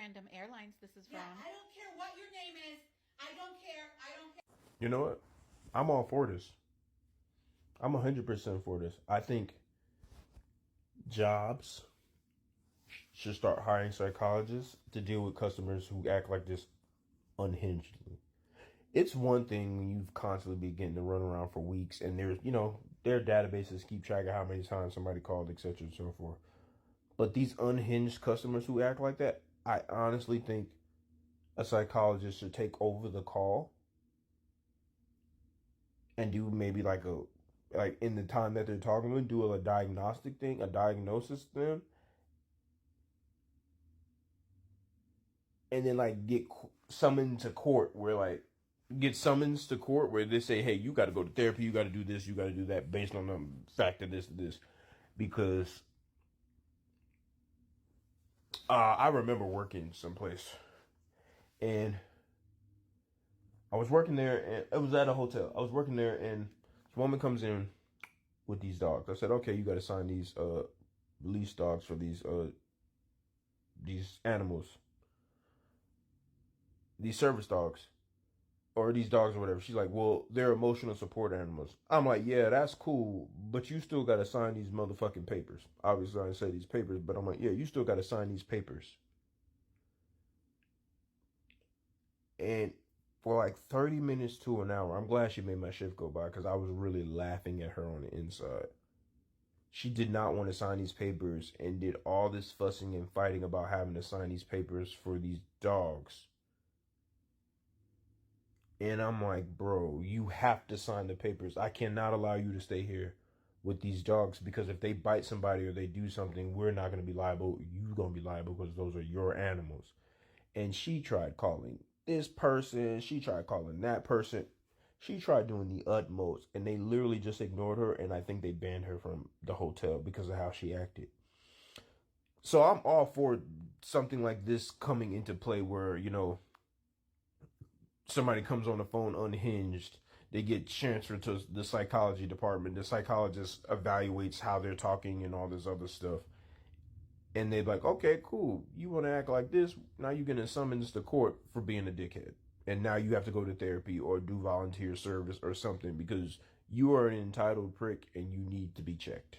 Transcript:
Random Airlines. This is Yeah, from. I don't care what your name is. I don't care. I don't care. You know what? I'm all for this. I'm 100% for this. I think jobs should start hiring psychologists to deal with customers who act like this unhingedly. It's one thing when you've constantly been getting to run around for weeks and there's, their databases keep track of how many times somebody called, etc. and so forth. But these unhinged customers who act like that, I honestly think a psychologist should take over the call and do maybe like in the time that they're talking to them, do a diagnostic thing, a diagnosis thing, and then like get summoned to court where they say, hey, you got to go to therapy, you got to do this, you got to do that based on the fact of this, because I remember working someplace and I was working there and it was at a hotel. I was working there and this woman comes in with these dogs. I said, okay, you got to sign these release dogs for these animals, these service dogs, or these dogs or whatever. She's like, well, they're emotional support animals. I'm like, yeah, that's cool, but you still got to sign these motherfucking papers. Obviously, I didn't say these papers, but I'm like, yeah, you still got to sign these papers. And for like 30 minutes to an hour, I'm glad she made my shift go by because I was really laughing at her on the inside. She did not want to sign these papers and did all this fussing and fighting about having to sign these papers for these dogs. And I'm like, bro, you have to sign the papers. I cannot allow you to stay here with these dogs because if they bite somebody or they do something, we're not going to be liable. You're going to be liable because those are your animals. And she tried calling this person. She tried calling that person. She tried doing the utmost and they literally just ignored her. And I think they banned her from the hotel because of how she acted. So I'm all for something like this coming into play where, somebody comes on the phone unhinged, they get transferred to the psychology department. The psychologist evaluates how they're talking and all this other stuff. And they're like, okay, cool. You want to act like this? Now you're going to summons to court for being a dickhead. And now you have to go to therapy or do volunteer service or something because you are an entitled prick and you need to be checked.